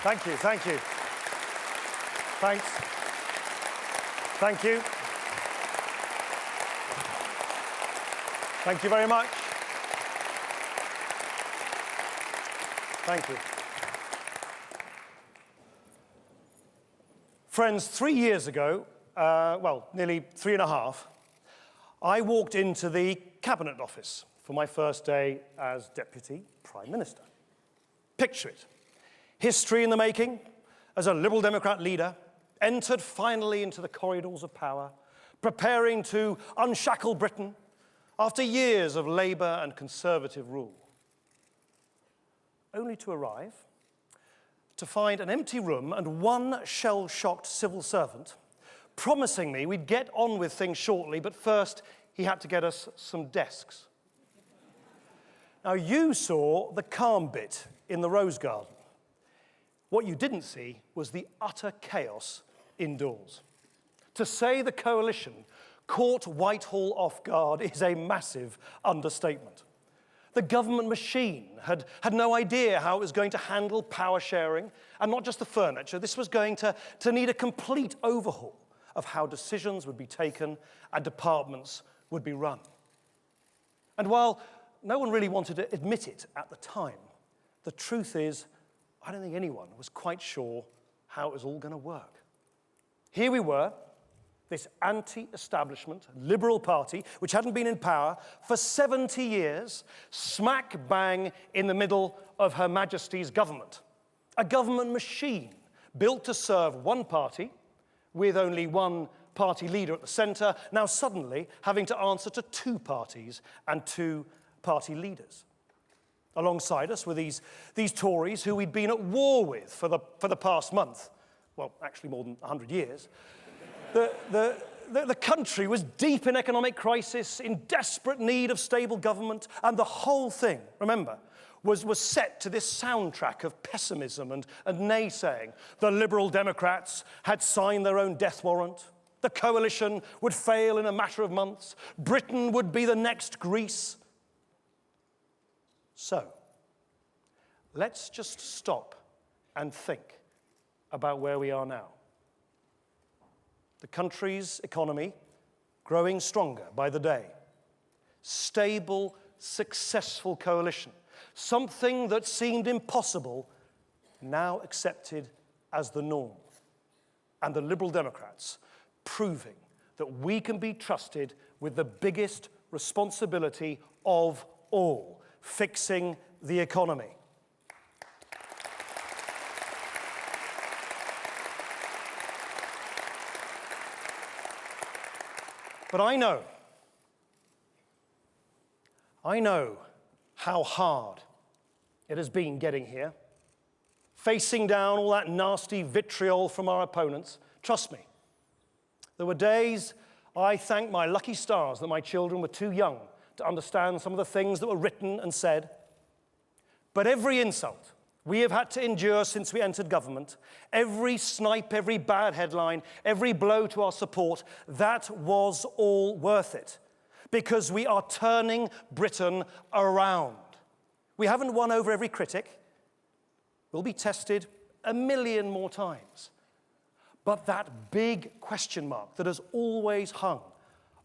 Thank you, thank you. Thanks. Thank you. Thank you very much. Thank you. Friends, 3 years ago, nearly 3.5, I walked into the Cabinet Office for my first day as Deputy Prime Minister. Picture it. History in the making, as a Liberal Democrat leader, entered finally into the corridors of power, preparing to unshackle Britain after years of Labour and Conservative rule. Only to arrive, to find an empty room and one shell-shocked civil servant promising me we'd get on with things shortly, but first he had to get us some desks. Now, you saw the calm bit in the Rose Garden. What you didn't see was the utter chaos indoors. To say the coalition caught Whitehall off guard is a massive understatement. The government machine had no idea how it was going to handle power sharing, and not just the furniture. This was going to need a complete overhaul of how decisions would be taken and departments would be run. And while no one really wanted to admit it at the time, the truth is, I don't think anyone was quite sure how it was all going to work. Here we were, this anti-establishment Liberal Party, which hadn't been in power for 70 years, smack bang in the middle of Her Majesty's government. A government machine built to serve one party, with only one party leader at the centre, now suddenly having to answer to two parties and two party leaders. Alongside us were these Tories who we'd been at war with for the past month. Well, actually more than 100 years. The country was deep in economic crisis, in desperate need of stable government, and the whole thing, remember, was set to this soundtrack of pessimism and naysaying. The Liberal Democrats had signed their own death warrant. The coalition would fail in a matter of months. Britain would be the next Greece. So, let's just stop and think about where we are now. The country's economy growing stronger by the day. Stable, successful coalition. Something that seemed impossible, now accepted as the norm. And the Liberal Democrats proving that we can be trusted with the biggest responsibility of all, fixing the economy. But I know how hard it has been getting here, facing down all that nasty vitriol from our opponents. Trust me, there were days I thanked my lucky stars that my children were too young to understand some of the things that were written and said. But every insult we have had to endure since we entered government, every snipe, every bad headline, every blow to our support, that was all worth it. Because we are turning Britain around. We haven't won over every critic. We'll be tested 1 million more times. But that big question mark that has always hung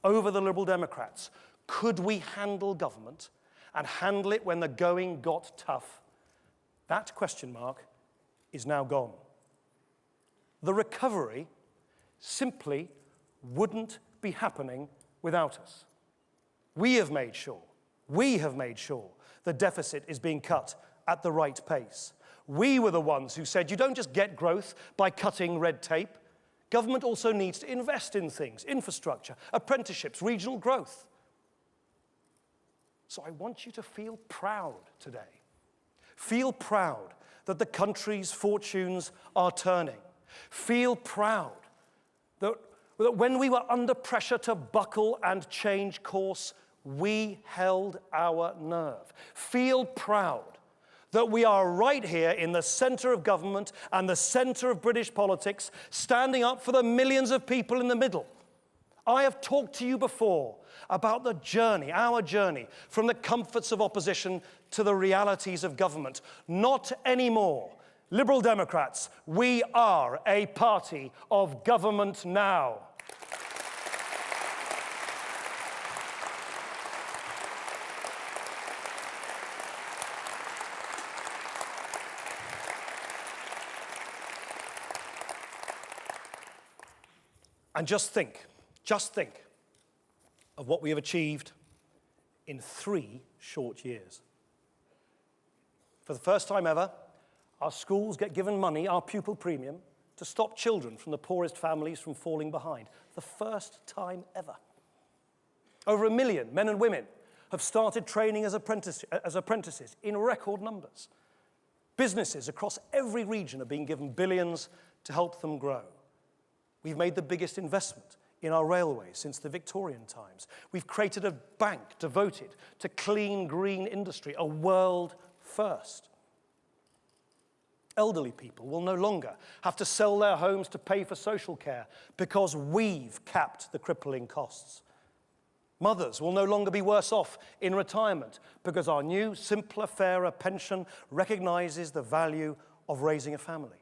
over the Liberal Democrats, could we handle government and handle it when the going got tough? That question mark is now gone. The recovery simply wouldn't be happening without us. We have made sure the deficit is being cut at the right pace. We were the ones who said you don't just get growth by cutting red tape. Government also needs to invest in things, infrastructure, apprenticeships, regional growth. So I want you to feel proud today. Feel proud that the country's fortunes are turning. Feel proud that when we were under pressure to buckle and change course, we held our nerve. Feel proud that we are right here in the center of government and the center of British politics, standing up for the millions of people in the middle. I have talked to you before about the journey, our journey, from the comforts of opposition to the realities of government. Not anymore. Liberal Democrats, we are a party of government now. And just think of what we have achieved in 3 short years. For the first time ever, our schools get given money, our pupil premium, to stop children from the poorest families from falling behind. The first time ever. Over 1 million men and women have started training as apprentices in record numbers. Businesses across every region are being given billions to help them grow. We've made the biggest investment in our railways since the Victorian times. We've created a bank devoted to clean, green industry, a world first. Elderly people will no longer have to sell their homes to pay for social care because we've capped the crippling costs. Mothers will no longer be worse off in retirement because our new, simpler, fairer pension recognizes the value of raising a family.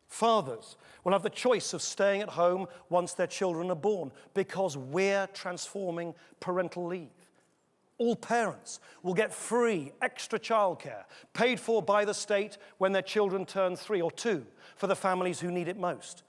Fathers will have the choice of staying at home once their children are born because we're transforming parental leave. All parents will get free extra childcare paid for by the state when their children turn 3 or 2 for the families who need it most.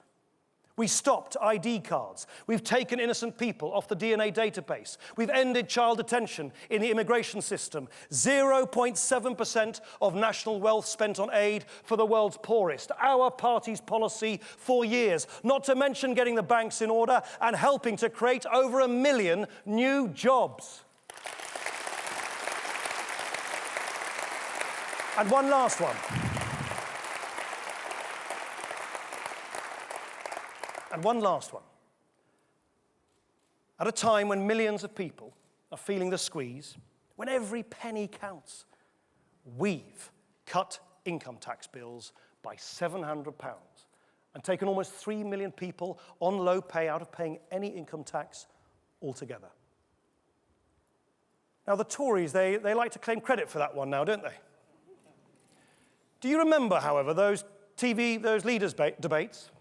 We stopped ID cards. We've taken innocent people off the DNA database. We've ended child detention in the immigration system. 0.7% of national wealth spent on aid for the world's poorest. Our party's policy for years, not to mention getting the banks in order and helping to create over 1 million new jobs. And one last one. And one last one. At a time when millions of people are feeling the squeeze, when every penny counts, we've cut income tax bills by £700 and taken almost 3 million people on low pay out of paying any income tax altogether. Now, the Tories, they like to claim credit for that one now, don't they? Do you remember, however, those leaders' debates?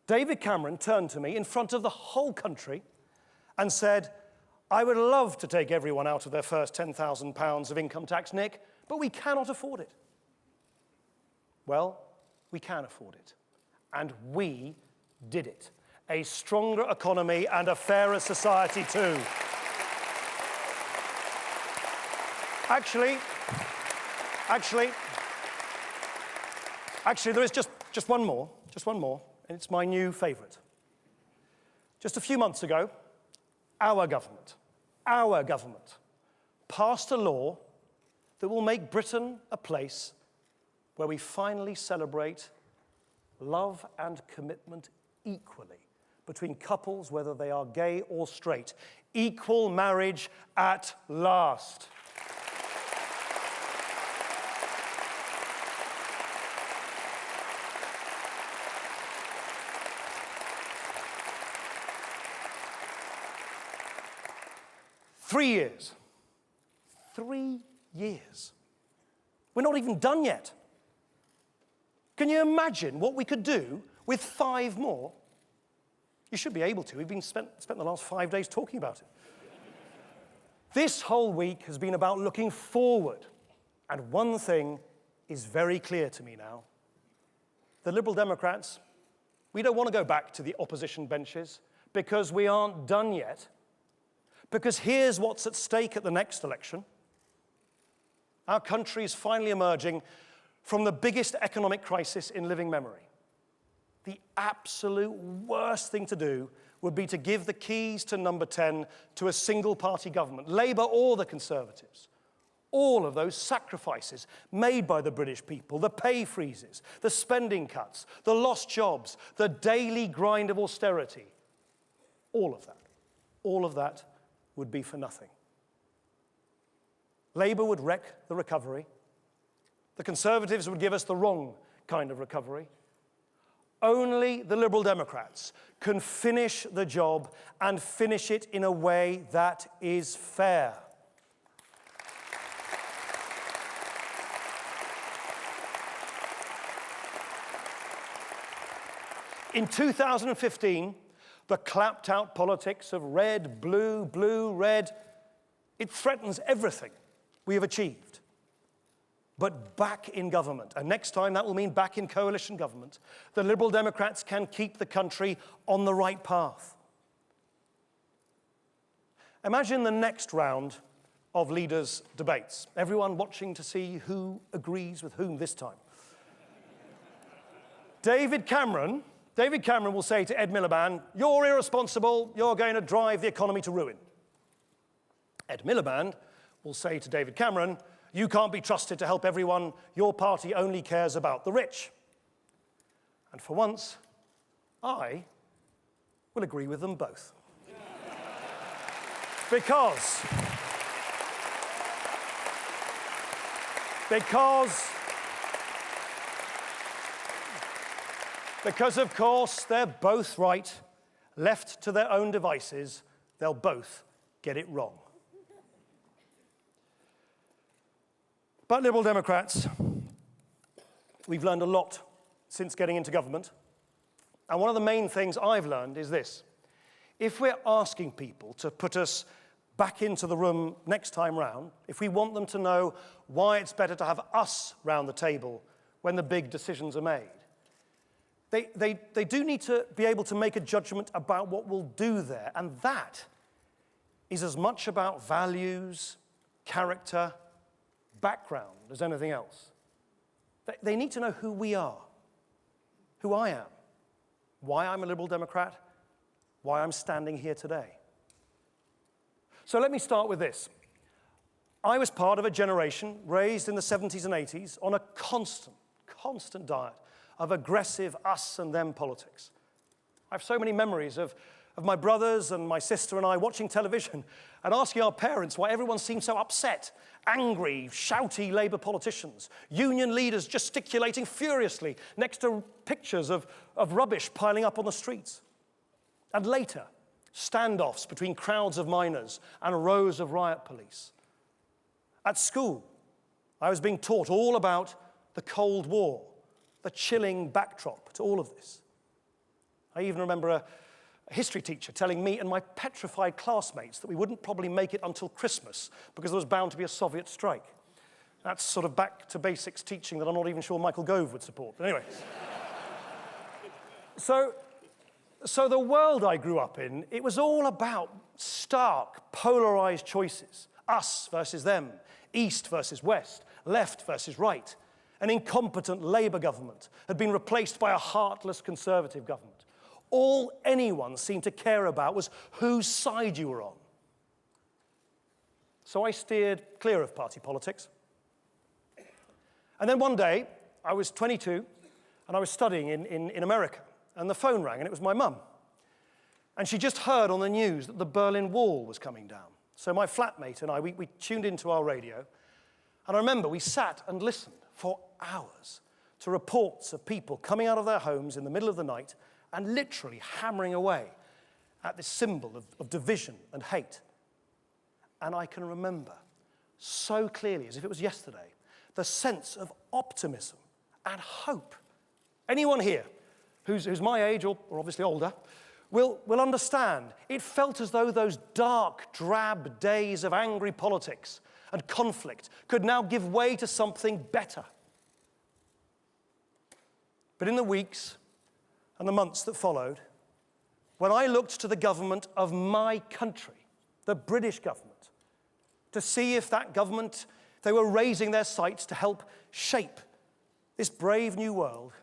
David Cameron turned to me in front of the whole country and said, I would love to take everyone out of their first £10,000 of income tax, Nick, but we cannot afford it. Well, we can afford it. And we did it. A stronger economy and a fairer society too. Actually, there is just one more, and it's my new favorite. Just a few months ago, our government passed a law that will make Britain a place where we finally celebrate love and commitment equally between couples, whether they are gay or straight. Equal marriage at last. Three years. We're not even done yet. Can you imagine what we could do with 5 more? You should be able to. We've spent the last 5 days talking about it. This whole week has been about looking forward. And one thing is very clear to me now. The Liberal Democrats, we don't want to go back to the opposition benches because we aren't done yet. Because here's what's at stake at the next election. Our country is finally emerging from the biggest economic crisis in living memory. The absolute worst thing to do would be to give the keys to number 10 to a single-party government, Labour or the Conservatives. All of those sacrifices made by the British people, the pay freezes, the spending cuts, the lost jobs, the daily grind of austerity, all of that would be for nothing. Labour would wreck the recovery. The Conservatives would give us the wrong kind of recovery. Only the Liberal Democrats can finish the job and finish it in a way that is fair. In 2015, the clapped-out politics of red, blue, blue, red, it threatens everything we have achieved. But back in government, and next time that will mean back in coalition government, the Liberal Democrats can keep the country on the right path. Imagine the next round of leaders' debates. Everyone watching to see who agrees with whom this time. David Cameron will say to Ed Miliband, "You're irresponsible, you're going to drive the economy to ruin." Ed Miliband will say to David Cameron, "You can't be trusted to help everyone, your party only cares about the rich." And for once, I will agree with them both. Because of course, they're both right. Left to their own devices, they'll both get it wrong. But Liberal Democrats, we've learned a lot since getting into government. And one of the main things I've learned is this. If we're asking people to put us back into the room next time round, if we want them to know why it's better to have us round the table when the big decisions are made, they do need to be able to make a judgment about what we'll do there. And that is as much about values, character, background as anything else. They need to know who we are, who I am, why I'm a Liberal Democrat, why I'm standing here today. So let me start with this. I was part of a generation raised in the 70s and 80s on a constant diet of aggressive us and them politics. I have so many memories of my brothers and my sister and I watching television and asking our parents why everyone seemed so upset, angry, shouty Labour politicians, union leaders gesticulating furiously next to pictures of rubbish piling up on the streets. And later, standoffs between crowds of miners and rows of riot police. At school, I was being taught all about the Cold War, the chilling backdrop to all of this. I even remember a history teacher telling me and my petrified classmates that we wouldn't probably make it until Christmas because there was bound to be a Soviet strike. That's sort of back to basics teaching that I'm not even sure Michael Gove would support. But anyway. So the world I grew up in, it was all about stark, polarized choices. Us versus them, east versus west, left versus right. An incompetent Labour government had been replaced by a heartless Conservative government. All anyone seemed to care about was whose side you were on. So I steered clear of party politics. And then one day, I was 22, and I was studying in America. And the phone rang, and it was my mum. And she just heard on the news that the Berlin Wall was coming down. So my flatmate and I, we tuned into our radio. And I remember we sat and listened for hours to reports of people coming out of their homes in the middle of the night and literally hammering away at this symbol of division and hate. And I can remember so clearly, as if it was yesterday, the sense of optimism and hope. Anyone here who's my age or obviously older will understand. It felt as though those dark, drab days of angry politics and conflict could now give way to something better. But in the weeks and the months that followed, when I looked to the government of my country, the British government, to see if that government, they were raising their sights to help shape this brave new world,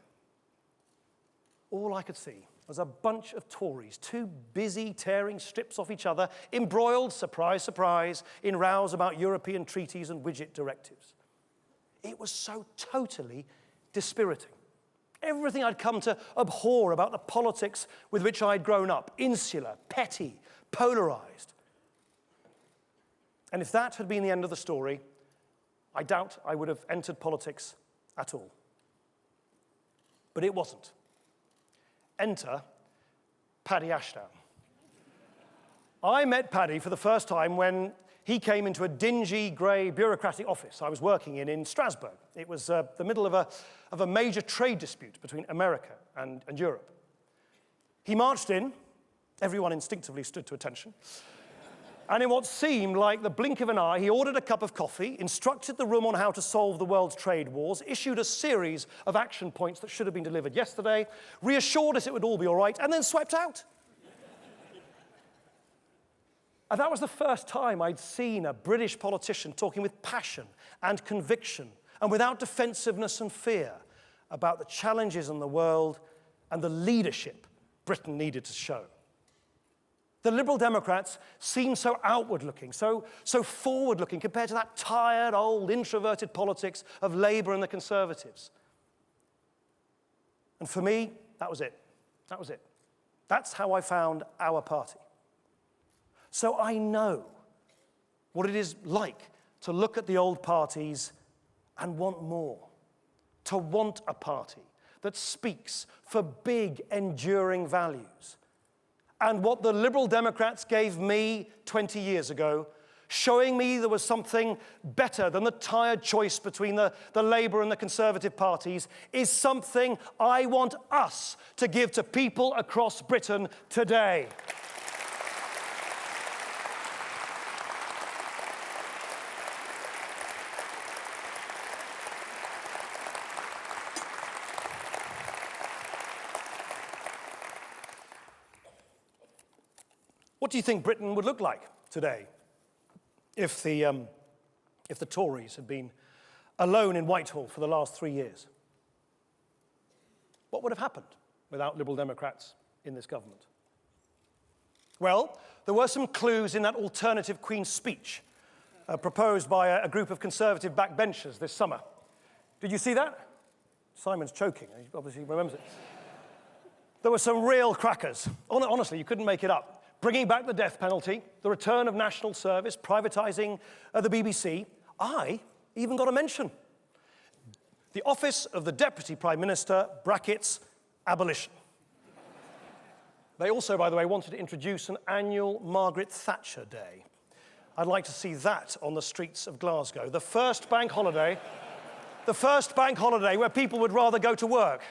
all I could see was a bunch of Tories, too busy tearing strips off each other, embroiled, surprise, surprise, in rows about European treaties and widget directives. It was so totally dispiriting. Everything I'd come to abhor about the politics with which I'd grown up, insular, petty, polarized. And if that had been the end of the story, I doubt I would have entered politics at all. But it wasn't. Enter Paddy Ashdown. I met Paddy for the first time when he came into a dingy, grey, bureaucratic office I was working in Strasbourg. It was the middle of a major trade dispute between America and Europe. He marched in. Everyone instinctively stood to attention. And in what seemed like the blink of an eye, he ordered a cup of coffee, instructed the room on how to solve the world's trade wars, issued a series of action points that should have been delivered yesterday, reassured us it would all be all right, and then swept out. And that was the first time I'd seen a British politician talking with passion and conviction and without defensiveness and fear about the challenges in the world and the leadership Britain needed to show. The Liberal Democrats seem so outward-looking, so forward-looking compared to that tired, old, introverted politics of Labour and the Conservatives. And for me, that was it. That was it. That's how I found our party. So I know what it is like to look at the old parties and want more, to want a party that speaks for big, enduring values. And what the Liberal Democrats gave me 20 years ago, showing me there was something better than the tired choice between the Labour and the Conservative parties, is something I want us to give to people across Britain today. What do you think Britain would look like today if the Tories had been alone in Whitehall for the last 3 years? What would have happened without Liberal Democrats in this government? Well, there were some clues in that alternative Queen's speech proposed by a group of Conservative backbenchers this summer. Did you see that? Simon's choking. He obviously remembers it. There were some real crackers. Honestly, you couldn't make it up. Bringing back the death penalty, the return of national service, privatising the BBC. I even got a mention. The office of the Deputy Prime Minister, brackets, abolition. They also, by the way, wanted to introduce an annual Margaret Thatcher Day. I'd like to see that on the streets of Glasgow. The first bank holiday where people would rather go to work.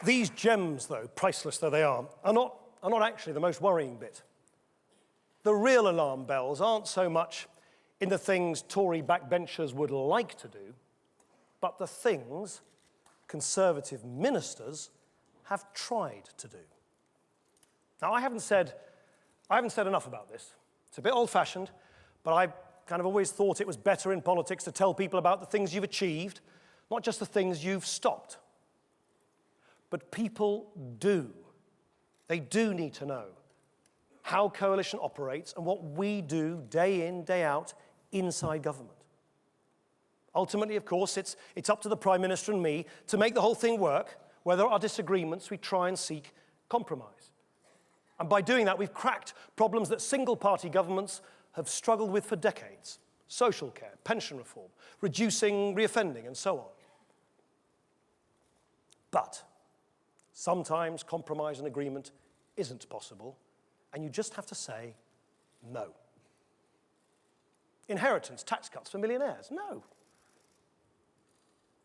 These gems, though, priceless though they are not actually the most worrying bit. The real alarm bells aren't so much in the things Tory backbenchers would like to do, but the things Conservative ministers have tried to do. Now, I haven't said enough about this. It's a bit old-fashioned, but I kind of always thought it was better in politics to tell people about the things you've achieved, not just the things you've stopped. But people do. They do need to know how coalition operates and what we do day in, day out inside government. Ultimately, of course, it's up to the Prime Minister and me to make the whole thing work. Where there are disagreements, we try and seek compromise. And by doing that, we've cracked problems that single-party governments have struggled with for decades. Social care, pension reform, reducing reoffending, and so on. But sometimes compromise and agreement isn't possible, and you just have to say no. Inheritance, tax cuts for millionaires, no.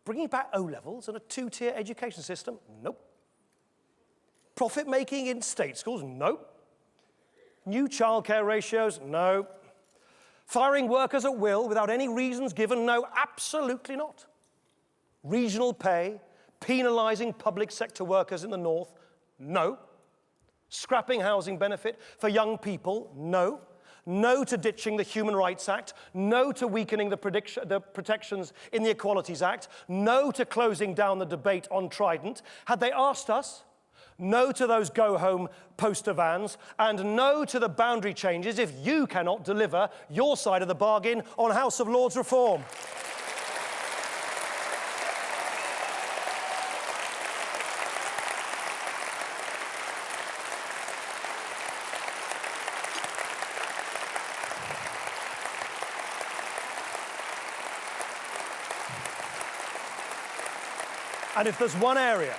Bringing back O-levels and a two-tier education system, nope. Profit-making in state schools, nope. New childcare ratios, no. Firing workers at will without any reasons given, no, absolutely not. Regional pay, penalising public sector workers in the north, no. Scrapping housing benefit for young people, no. No to ditching the Human Rights Act, no to weakening the protections in the Equalities Act, no to closing down the debate on Trident. Had they asked us, no to those go-home poster vans, and no to the boundary changes if you cannot deliver your side of the bargain on House of Lords reform. And if there's one area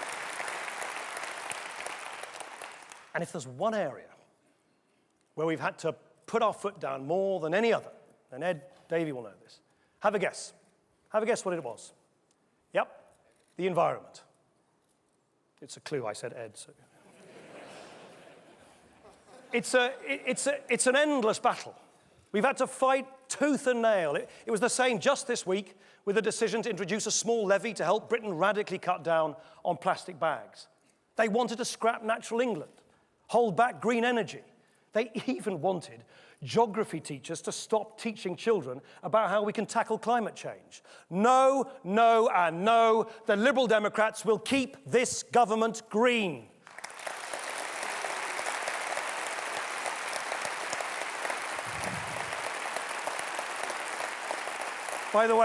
where we've had to put our foot down more than any other. And Ed Davey will know this. Have a guess. Have a guess what it was. Yep, the environment. It's a clue, I said Ed. So. It's an endless battle. We've had to fight tooth and nail. It was the same just this week with the decision to introduce a small levy to help Britain radically cut down on plastic bags. They wanted to scrap natural England, hold back green energy. They even wanted geography teachers to stop teaching children about how we can tackle climate change. No, no, and no. The Liberal Democrats will keep this government green. By the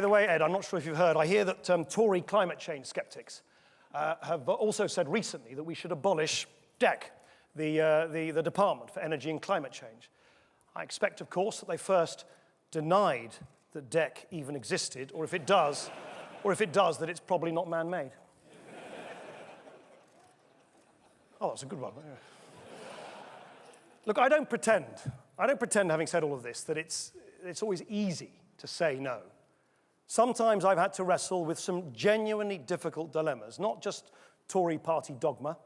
way, Ed, I'm not sure if you've heard, I hear that Tory climate change skeptics have also said recently that we should abolish DEC, the Department for Energy and Climate Change. I expect, of course, that they first denied that DEC even existed, or if it does, that it's probably not man-made. Oh, that's a good one. Look, I don't pretend, having said all of this, that it's always easy to say no. Sometimes I've had to wrestle with some genuinely difficult dilemmas, not just Tory party dogma.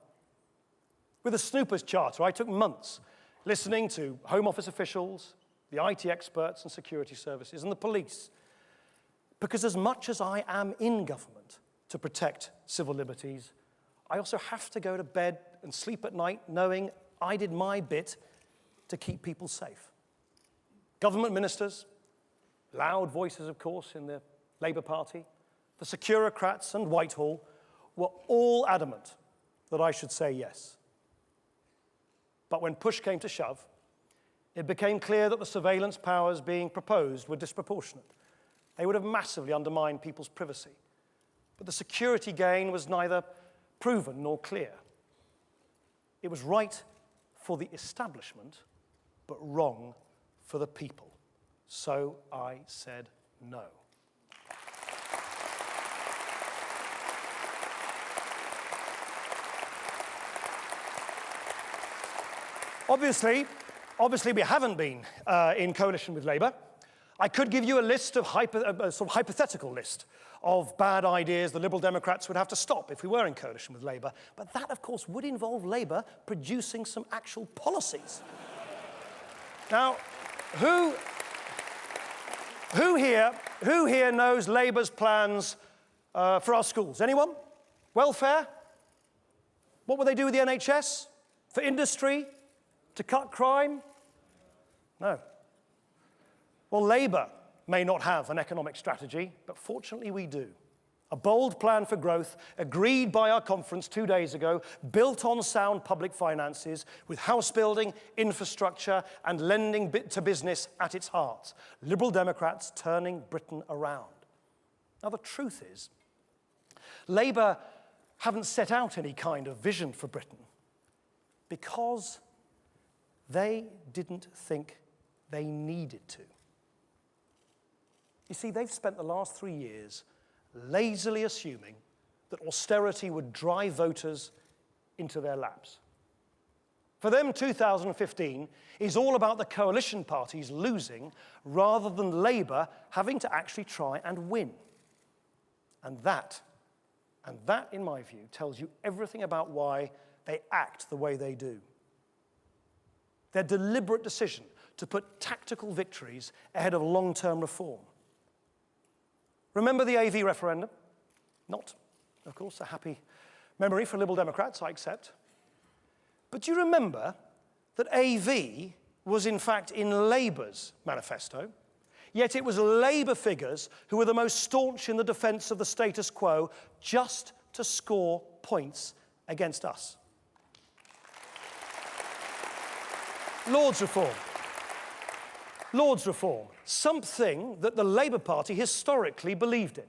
With the Snoopers Charter, I took months listening to Home Office officials, the IT experts and security services, and the police. Because as much as I am in government to protect civil liberties, I also have to go to bed and sleep at night knowing I did my bit to keep people safe. Government ministers, loud voices, of course, in the Labour Party, the Securocrats and Whitehall were all adamant that I should say yes. But when push came to shove, it became clear that the surveillance powers being proposed were disproportionate. They would have massively undermined people's privacy. But the security gain was neither proven nor clear. It was right for the establishment, but wrong for the people. So I said no. Obviously, we haven't been in coalition with Labour. I could give you a list of a sort of hypothetical list of bad ideas the Liberal Democrats would have to stop if we were in coalition with Labour. But that, of course, would involve Labour producing some actual policies. Now, who here knows Labour's plans for our schools? Anyone? Welfare? What will they do with the NHS? For industry? To cut crime? No. Well, Labour may not have an economic strategy, but fortunately we do. A bold plan for growth, agreed by our conference 2 days ago, built on sound public finances, with house building, infrastructure, and lending to business at its heart. Liberal Democrats turning Britain around. Now, the truth is, Labour haven't set out any kind of vision for Britain because they didn't think they needed to. You see, they've spent the last 3 years lazily assuming that austerity would drive voters into their laps. For them, 2015 is all about the coalition parties losing rather than Labour having to actually try and win. And that, in my view, tells you everything about why they act the way they do. Their deliberate decision to put tactical victories ahead of long-term reform. Remember the AV referendum? Not, of course, a happy memory for Liberal Democrats, I accept. But do you remember that AV was in fact in Labour's manifesto? Yet it was Labour figures who were the most staunch in the defence of the status quo just to score points against us. Lord's reform. Lord's reform, something that the Labour Party historically believed in.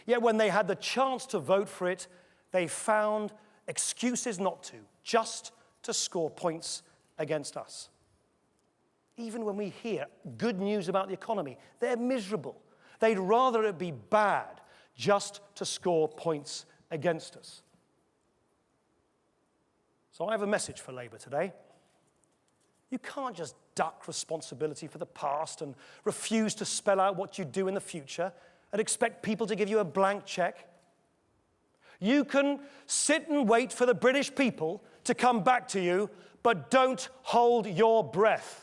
Yet when they had the chance to vote for it, they found excuses not to, just to score points against us. Even when we hear good news about the economy, they're miserable. They'd rather it be bad just to score points against us. So I have a message for Labour today. You can't just duck responsibility for the past and refuse to spell out what you do in the future and expect people to give you a blank check. You can sit and wait for the British people to come back to you, but don't hold your breath.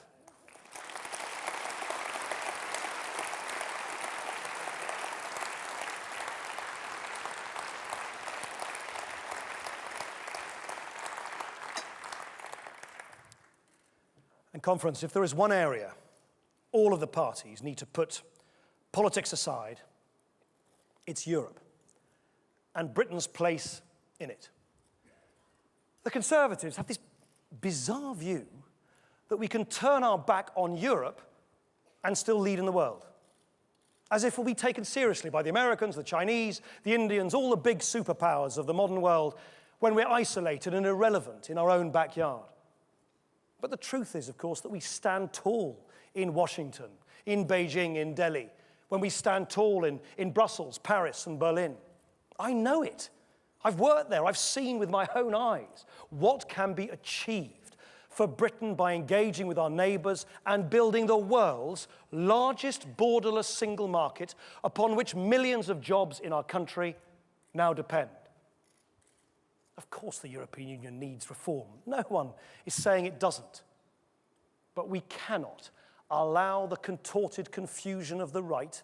And conference, if there is one area all of the parties need to put politics aside, it's Europe and Britain's place in it. The Conservatives have this bizarre view that we can turn our back on Europe and still lead in the world, as if we'll be taken seriously by the Americans, the Chinese, the Indians, all the big superpowers of the modern world when we're isolated and irrelevant in our own backyard. But the truth is, of course, that we stand tall in Washington, in Beijing, in Delhi, when we stand tall in Brussels, Paris, and Berlin. I know it. I've worked there. I've seen with my own eyes what can be achieved for Britain by engaging with our neighbours and building the world's largest borderless single market upon which millions of jobs in our country now depend. Of course the European Union needs reform. No one is saying it doesn't. But we cannot allow the contorted confusion of the right,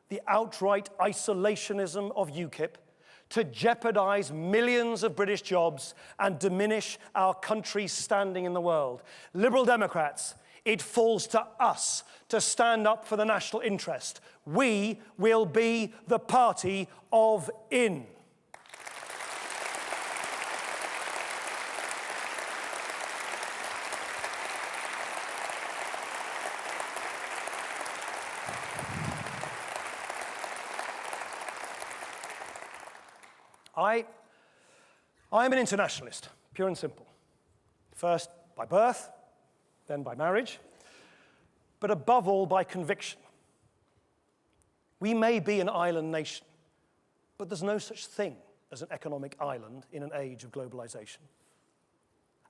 the outright isolationism of UKIP, to jeopardize millions of British jobs and diminish our country's standing in the world. Liberal Democrats, it falls to us to stand up for the national interest. We will be the party of in. I am an internationalist, pure and simple. First by birth, then by marriage, but above all by conviction. We may be an island nation, but there's no such thing as an economic island in an age of globalization.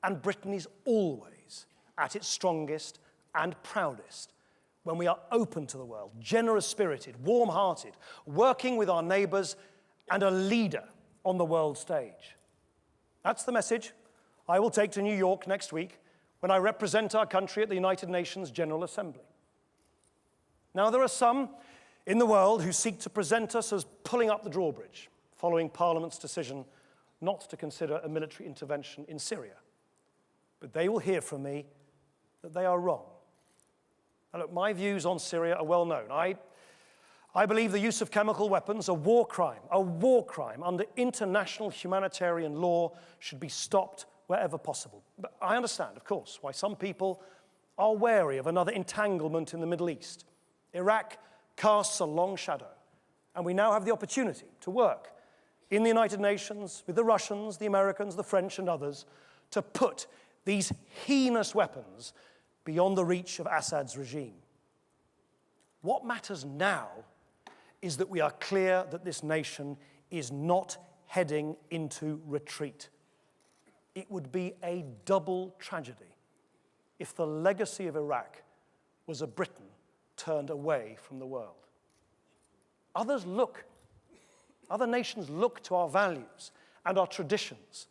And Britain is always at its strongest and proudest when we are open to the world, generous-spirited, warm-hearted, working with our neighbors, and a leader on the world stage. That's the message I will take to New York next week when I represent our country at the United Nations General Assembly. Now, there are some in the world who seek to present us as pulling up the drawbridge following Parliament's decision not to consider a military intervention in Syria. But they will hear from me that they are wrong. And look, my views on Syria are well known. I believe the use of chemical weapons, a war crime under international humanitarian law, should be stopped wherever possible. But I understand, of course, why some people are wary of another entanglement in the Middle East. Iraq casts a long shadow, and we now have the opportunity to work in the United Nations with the Russians, the Americans, the French, and others to put these heinous weapons beyond the reach of Assad's regime. What matters now is that we are clear that this nation is not heading into retreat. It would be a double tragedy if the legacy of Iraq was a Britain turned away from the world. Other nations look to our values and our traditions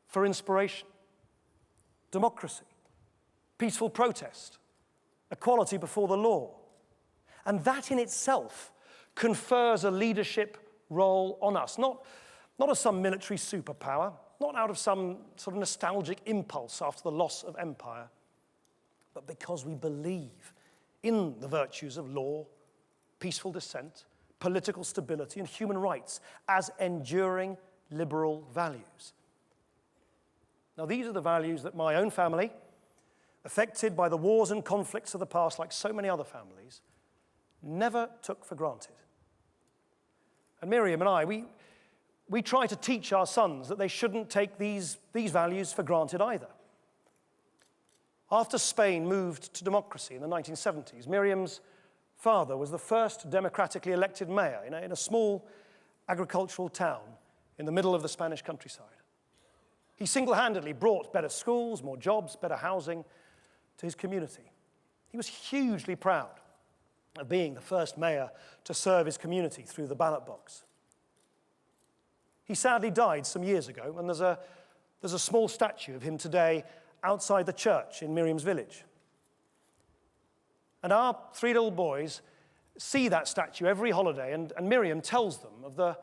for inspiration. Democracy, peaceful protest, equality before the law. And that in itself confers a leadership role on us, not as some military superpower, not out of some sort of nostalgic impulse after the loss of empire, but because we believe in the virtues of law, peaceful dissent, political stability, and human rights as enduring liberal values. Now, these are the values that my own family, affected by the wars and conflicts of the past like so many other families, never took for granted. And Miriam and I, we try to teach our sons that they shouldn't take these values for granted either. After Spain moved to democracy in the 1970s, Miriam's father was the first democratically elected mayor in a small agricultural town in the middle of the Spanish countryside. He single-handedly brought better schools, more jobs, better housing to his community. He was hugely proud of being the first mayor to serve his community through the ballot box. He sadly died some years ago, and there's a small statue of him today outside the church in Miriam's village. And our 3 little boys see that statue every holiday, and Miriam tells them of the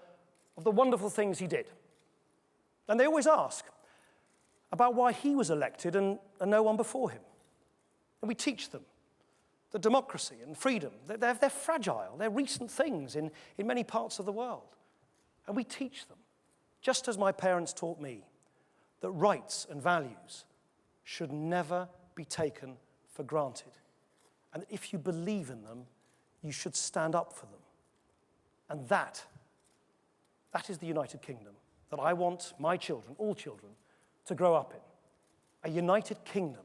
wonderful things he did. And they always ask about why he was elected and no one before him. And we teach them that democracy and freedom, they're fragile, they're recent things in many parts of the world. And we teach them, just as my parents taught me, that rights and values should never be taken for granted. And that if you believe in them, you should stand up for them. And that is the United Kingdom that I want my children, all children, to grow up in. A United Kingdom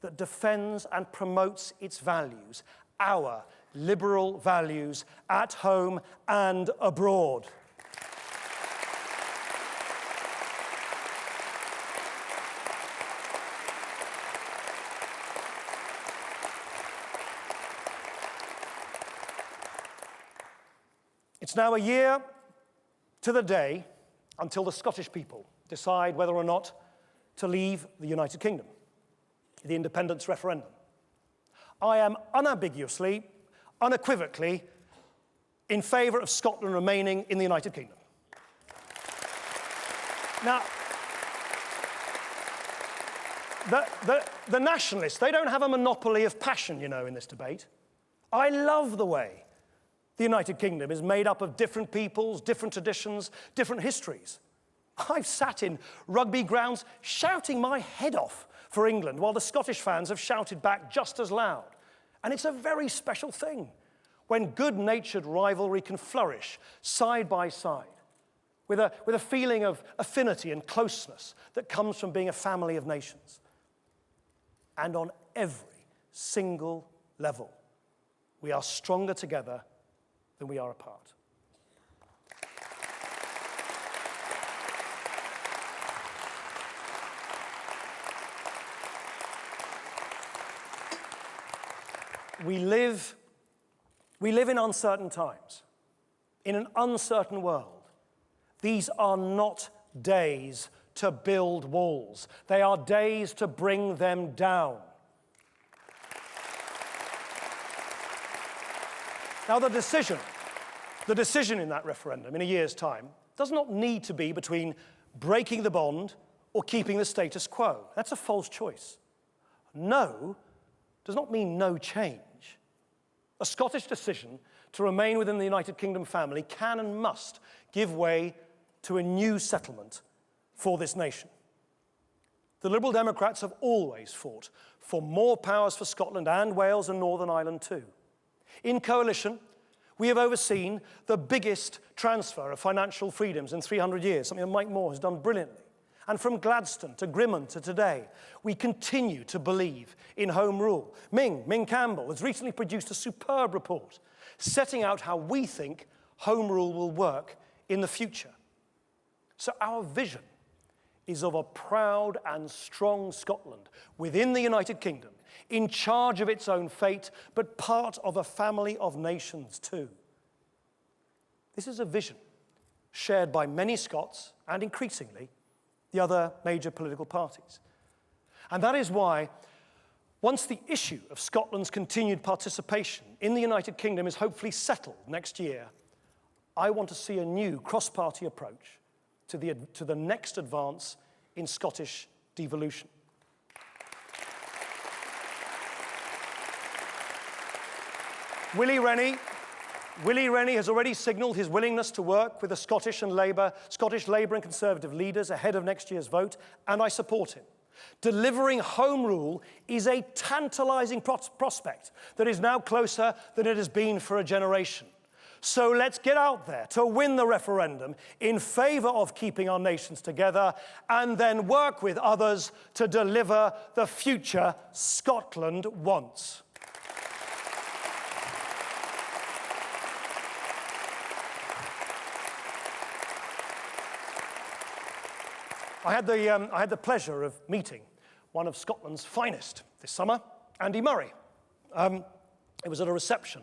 that defends and promotes its values, our liberal values, at home and abroad. It's now a year to the day until the Scottish people decide whether or not to leave the United Kingdom, the independence referendum. I am unambiguously, unequivocally in favour of Scotland remaining in the United Kingdom. Now, the nationalists, they don't have a monopoly of passion, you know, in this debate. I love the way the United Kingdom is made up of different peoples, different traditions, different histories. I've sat in rugby grounds shouting my head off for England while the Scottish fans have shouted back just as loud. And it's a very special thing when good-natured rivalry can flourish side by side with a feeling of affinity and closeness that comes from being a family of nations. And on every single level, we are stronger together than we are apart. We live in uncertain times, in an uncertain world. These are not days to build walls. They are days to bring them down. Now, the decision in that referendum in a year's time does not need to be between breaking the bond or keeping the status quo. That's a false choice. No does not mean no change. A Scottish decision to remain within the United Kingdom family can and must give way to a new settlement for this nation. The Liberal Democrats have always fought for more powers for Scotland and Wales and Northern Ireland too. In coalition, we have overseen the biggest transfer of financial freedoms in 300 years, something that Mike Moore has done brilliantly. And from Gladstone to Grimond to today, we continue to believe in home rule. Ming Campbell has recently produced a superb report setting out how we think home rule will work in the future. So our vision is of a proud and strong Scotland within the United Kingdom, in charge of its own fate, but part of a family of nations too. This is a vision shared by many Scots and increasingly the other major political parties. And that is why, once the issue of Scotland's continued participation in the United Kingdom is hopefully settled next year, I want to see a new cross-party approach to the next advance in Scottish devolution. Willie Rennie has already signalled his willingness to work with the Scottish Labour and Conservative leaders ahead of next year's vote, and I support him. Delivering home rule is a tantalising prospect that is now closer than it has been for a generation. So let's get out there to win the referendum in favour of keeping our nations together and then work with others to deliver the future Scotland wants. I had the pleasure of meeting one of Scotland's finest this summer, Andy Murray. It was at a reception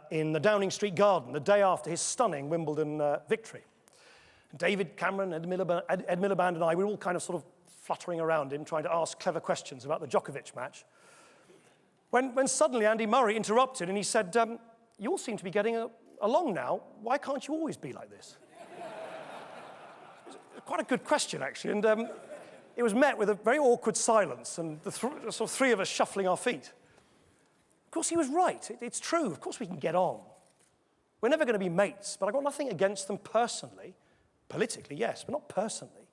in the Downing Street Garden the day after his stunning Wimbledon victory. David Cameron, Ed Miliband and I, we were all kind of sort of fluttering around him, trying to ask clever questions about the Djokovic match. When suddenly Andy Murray interrupted and he said, you all seem to be getting along now. Why can't you always be like this? Quite a good question, actually, and it was met with a very awkward silence and the sort of three of us shuffling our feet. Of course, he was right. It's true. Of course we can get on. We're never going to be mates, but I've got nothing against them personally. Politically, yes, but not personally.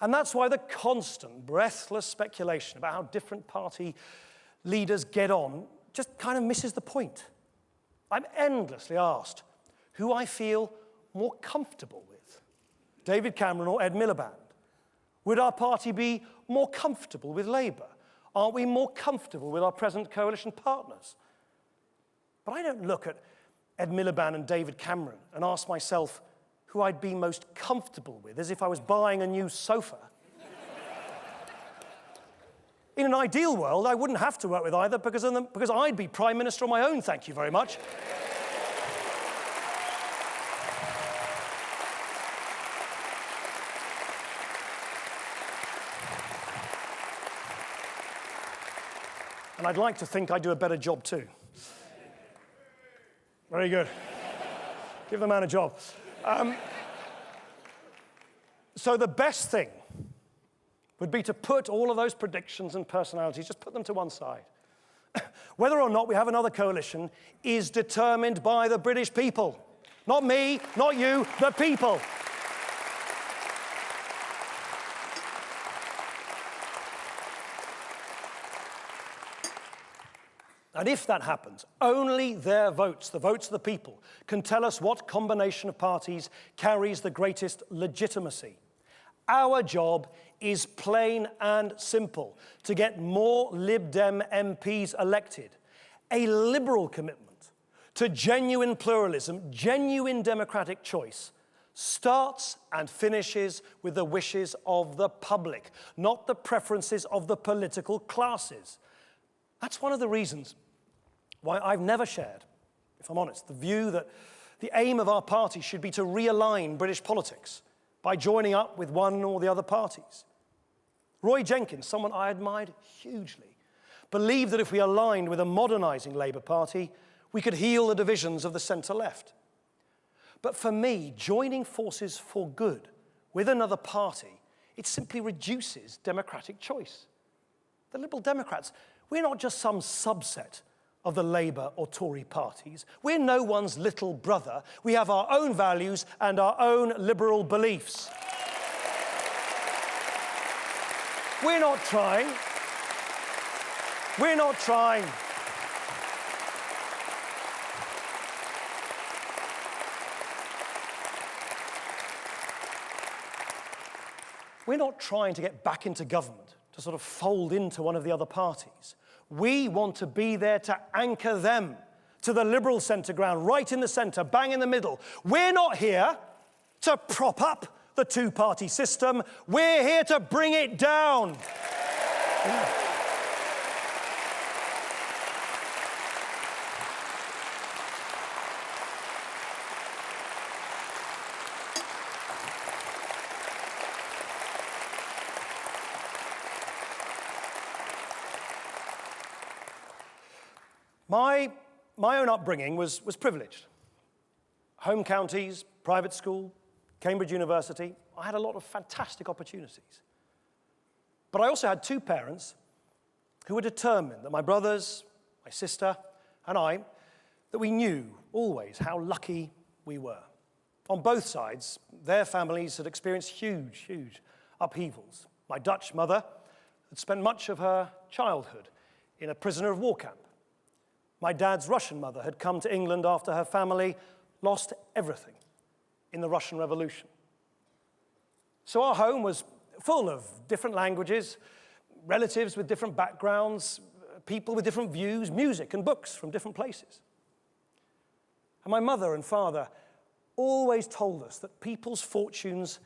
And that's why the constant, breathless speculation about how different party leaders get on just kind of misses the point. I'm endlessly asked who I feel more comfortable with, David Cameron or Ed Miliband. Would our party be more comfortable with Labour? Aren't we more comfortable with our present coalition partners? But I don't look at Ed Miliband and David Cameron and ask myself who I'd be most comfortable with, as if I was buying a new sofa. In an ideal world, I wouldn't have to work with either because I'd be Prime Minister on my own, thank you very much. And I'd like to think I do a better job too. Very good. Give the man a job. So the best thing would be to put all of those predictions and personalities, just put them to one side. Whether or not we have another coalition is determined by the British people. Not me, not you, the people. And if that happens, only their votes, the votes of the people, can tell us what combination of parties carries the greatest legitimacy. Our job is plain and simple: to get more Lib Dem MPs elected. A liberal commitment to genuine pluralism, genuine democratic choice, starts and finishes with the wishes of the public, not the preferences of the political classes. That's one of the reasons why I've never shared, if I'm honest, the view that the aim of our party should be to realign British politics by joining up with one or the other parties. Roy Jenkins, someone I admired hugely, believed that if we aligned with a modernising Labour Party, we could heal the divisions of the centre-left. But for me, joining forces for good with another party, it simply reduces democratic choice. The Liberal Democrats, we're not just some subset of the Labour or Tory parties. We're no one's little brother. We have our own values and our own liberal beliefs. We're not trying. We're not trying. We're not trying to get back into government, to sort of fold into one of the other parties. We want to be there to anchor them to the liberal centre ground, right in the centre, bang in the middle. We're not here to prop up the two-party system. We're here to bring it down. Yeah. My own upbringing was privileged. Home counties, private school, Cambridge University. I had a lot of fantastic opportunities. But I also had two parents who were determined that my brothers, my sister, and I, that we knew always how lucky we were. On both sides, their families had experienced huge, huge upheavals. My Dutch mother had spent much of her childhood in a prisoner of war camp. My dad's Russian mother had come to England after her family lost everything in the Russian Revolution. So our home was full of different languages, relatives with different backgrounds, people with different views, music and books from different places. And my mother and father always told us that people's fortunes,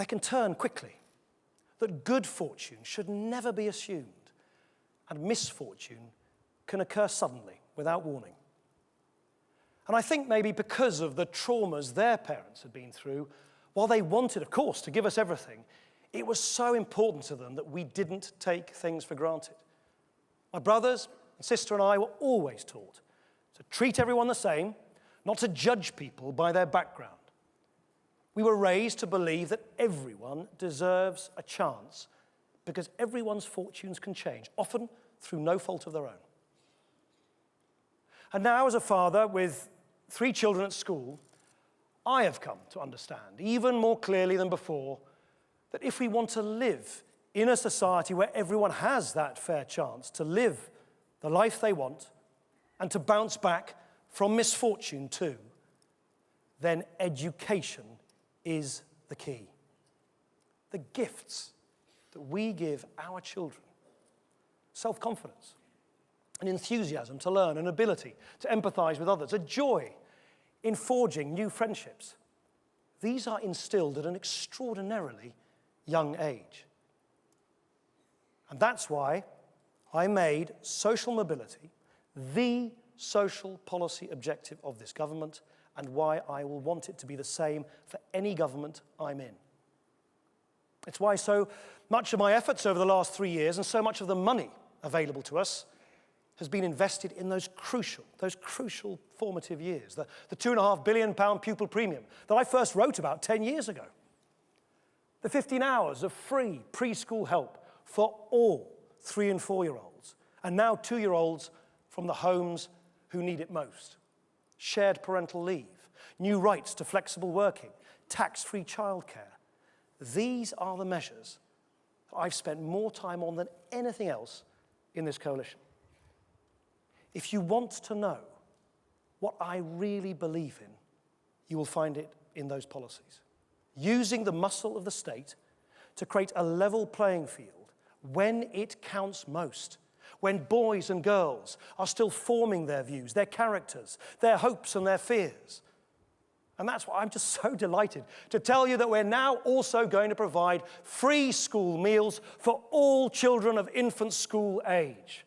they can turn quickly, that good fortune should never be assumed, and misfortune can occur suddenly without warning. And I think maybe because of the traumas their parents had been through, while they wanted, of course, to give us everything, it was so important to them that we didn't take things for granted. My brothers and sister and I were always taught to treat everyone the same, not to judge people by their background. We were raised to believe that everyone deserves a chance because everyone's fortunes can change, often through no fault of their own. And now, as a father with 3 children at school, I have come to understand, even more clearly than before, that if we want to live in a society where everyone has that fair chance to live the life they want and to bounce back from misfortune too, then education is the key. The gifts that we give our children, self-confidence, an enthusiasm to learn, an ability to empathize with others, a joy in forging new friendships. These are instilled at an extraordinarily young age. And that's why I made social mobility the social policy objective of this government, and why I will want it to be the same for any government I'm in. It's why so much of my efforts over the last 3 years and so much of the money available to us has been invested in those crucial formative years, the £2.5 billion pupil premium that I first wrote about 10 years ago, the 15 hours of free preschool help for all 3- and 4-year-olds, and now 2-year-olds from the homes who need it most, shared parental leave, new rights to flexible working, tax-free childcare. These are the measures that I've spent more time on than anything else in this coalition. If you want to know what I really believe in, you will find it in those policies. Using the muscle of the state to create a level playing field when it counts most, when boys and girls are still forming their views, their characters, their hopes and their fears. And that's why I'm just so delighted to tell you that we're now also going to provide free school meals for all children of infant school age.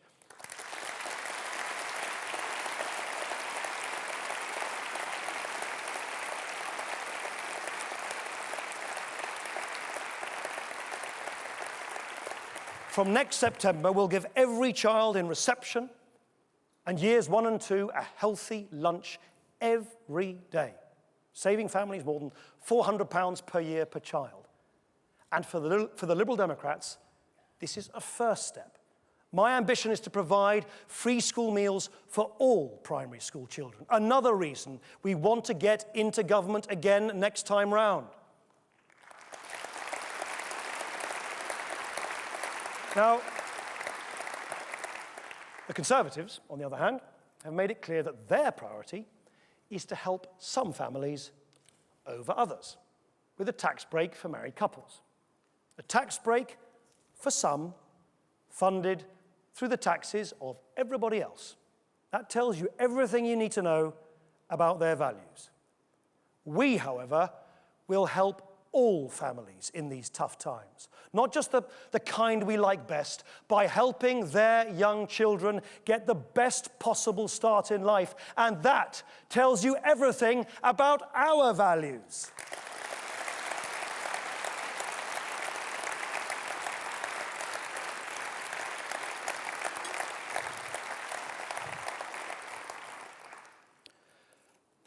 From next September, we'll give every child in reception and years 1 and 2 a healthy lunch every day, saving families more than £400 per year per child. And for the Liberal Democrats, this is a first step. My ambition is to provide free school meals for all primary school children. Another reason we want to get into government again next time round. Now, the Conservatives, on the other hand, have made it clear that their priority is to help some families over others, with a tax break for married couples. A tax break for some, funded through the taxes of everybody else. That tells you everything you need to know about their values. We, however, will help all families in these tough times, not just the kind we like best, by helping their young children get the best possible start in life. And that tells you everything about our values.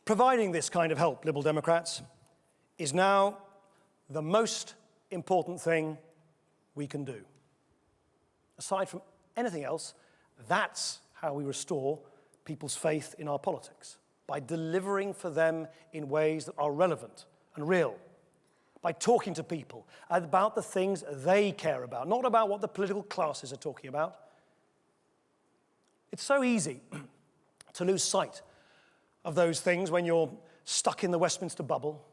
Providing this kind of help, Liberal Democrats, is now the most important thing we can do. Aside from anything else, that's how we restore people's faith in our politics, by delivering for them in ways that are relevant and real, by talking to people about the things they care about, not about what the political classes are talking about. It's so easy to lose sight of those things when you're stuck in the Westminster bubble.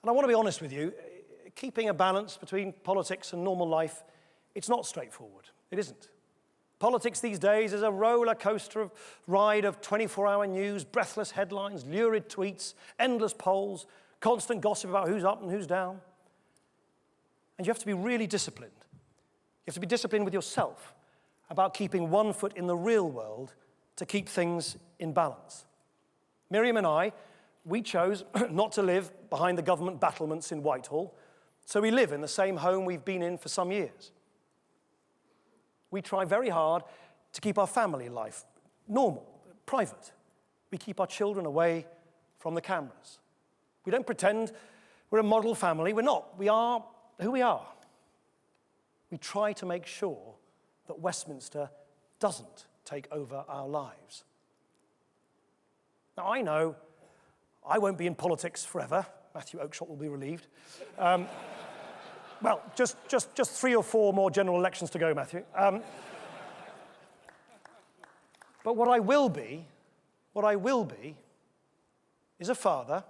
And I want to be honest with you, keeping a balance between politics and normal life, it's not straightforward. It isn't. Politics these days is a roller coaster ride of 24-hour news, breathless headlines, lurid tweets, endless polls, constant gossip about who's up and who's down. And you have to be really disciplined. You have to be disciplined with yourself about keeping one foot in the real world to keep things in balance. Miriam and I, we chose not to live behind the government battlements in Whitehall, so we live in the same home we've been in for some years. We try very hard to keep our family life normal, private. We keep our children away from the cameras. We don't pretend we're a model family. We're not. We are who we are. We try to make sure that Westminster doesn't take over our lives. Now, I know I won't be in politics forever. Matthew Oakeshott will be relieved. Well, just 3 or 4 more general elections to go, Matthew. But what I will be is a father,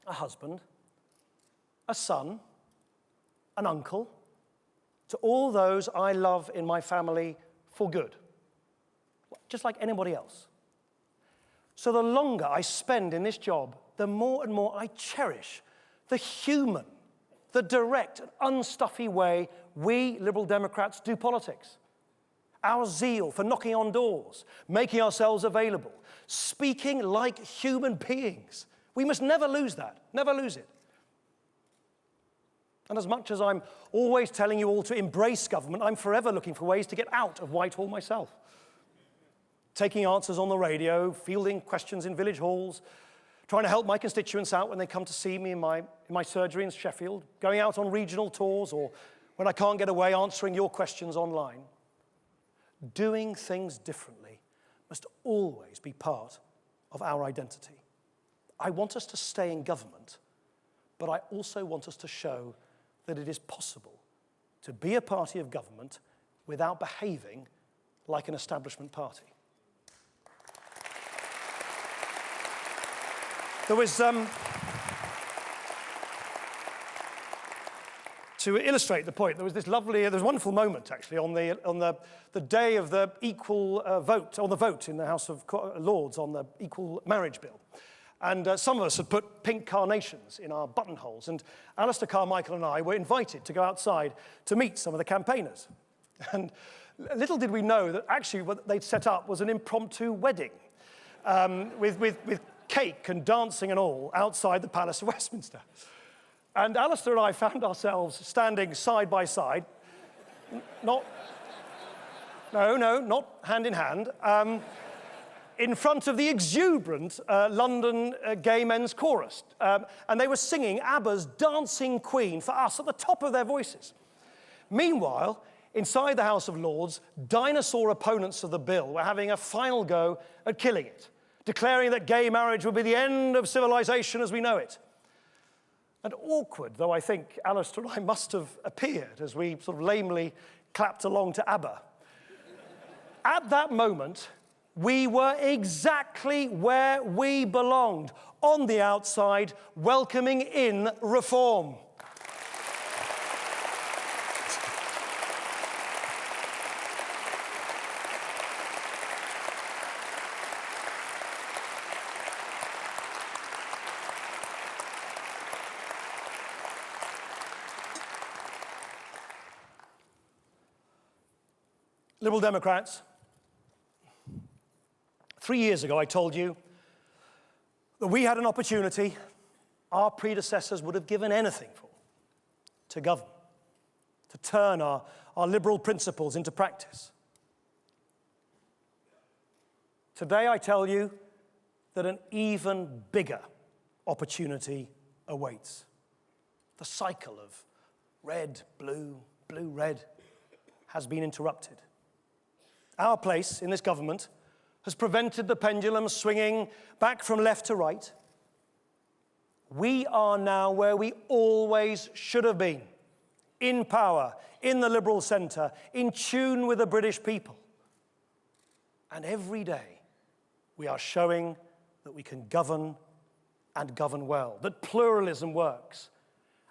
a husband, a son, an uncle, to all those I love in my family for good, just like anybody else. So the longer I spend in this job, the more and more I cherish the human, the direct and unstuffy way we Liberal Democrats do politics. Our zeal for knocking on doors, making ourselves available, speaking like human beings. We must never lose that, never lose it. And as much as I'm always telling you all to embrace government, I'm forever looking for ways to get out of Whitehall myself. Taking answers on the radio, fielding questions in village halls, trying to help my constituents out when they come to see me in my surgery in Sheffield, going out on regional tours, or when I can't get away, answering your questions online. Doing things differently must always be part of our identity. I want us to stay in government, but I also want us to show that it is possible to be a party of government without behaving like an establishment party. There was, to illustrate the point, there was a wonderful moment actually on the day of the equal vote, on the vote in the House of Lords on the equal marriage bill. And some of us had put pink carnations in our buttonholes, and Alistair Carmichael and I were invited to go outside to meet some of the campaigners. And little did we know that actually what they'd set up was an impromptu wedding with cake and dancing and all outside the Palace of Westminster. And Alistair and I found ourselves standing side by side, not hand in hand, in front of the exuberant London gay men's chorus. And they were singing ABBA's Dancing Queen for us at the top of their voices. Meanwhile, inside the House of Lords, dinosaur opponents of the bill were having a final go at killing it, declaring that gay marriage would be the end of civilization as we know it. And awkward, though I think Alistair and I must have appeared as we sort of lamely clapped along to ABBA. At that moment, we were exactly where we belonged, on the outside, welcoming in reform. Liberal Democrats, 3 years ago I told you that we had an opportunity our predecessors would have given anything for, to govern, to turn our liberal principles into practice. Today I tell you that an even bigger opportunity awaits. The cycle of red, blue, blue, red has been interrupted. Our place in this government has prevented the pendulum swinging back from left to right. We are now where we always should have been, in power, in the Liberal centre, in tune with the British people. And every day we are showing that we can govern and govern well, that pluralism works.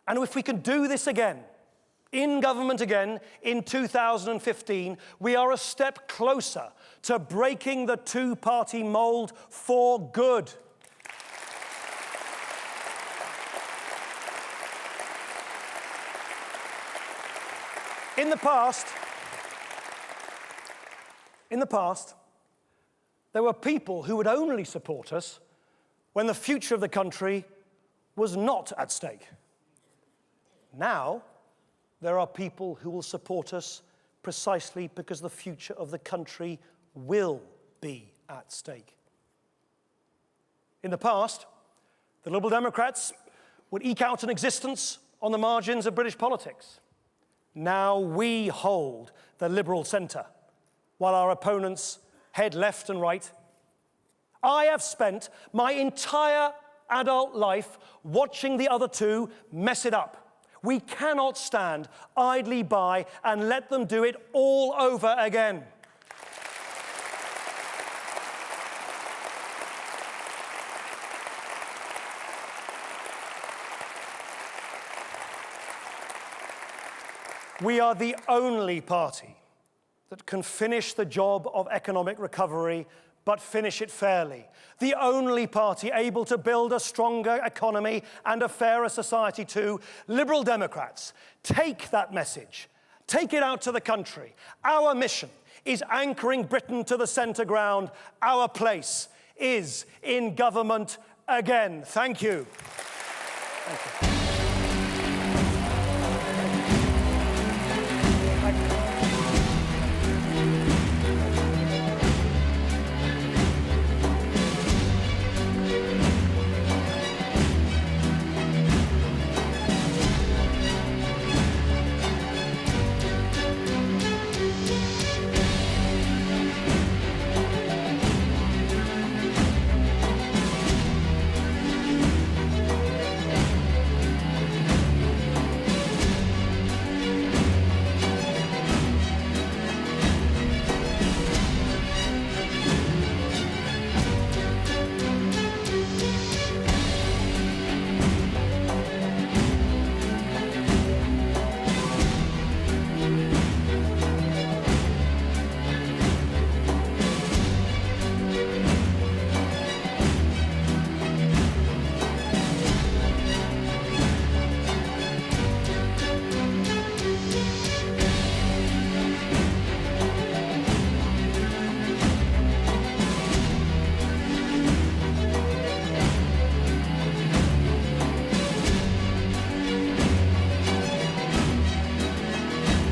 And if we can do this again, in government again in 2015, we are a step closer to breaking the two-party mold for good. In the past, there were people who would only support us when the future of the country was not at stake. Now, there are people who will support us precisely because the future of the country will be at stake. In the past, the Liberal Democrats would eke out an existence on the margins of British politics. Now we hold the Liberal centre, while our opponents head left and right. I have spent my entire adult life watching the other two mess it up. We cannot stand idly by and let them do it all over again. We are the only party that can finish the job of economic recovery, but finish it fairly. The only party able to build a stronger economy and a fairer society too. Liberal Democrats, take that message. Take it out to the country. Our mission is anchoring Britain to the centre ground. Our place is in government again. Thank you. Thank you.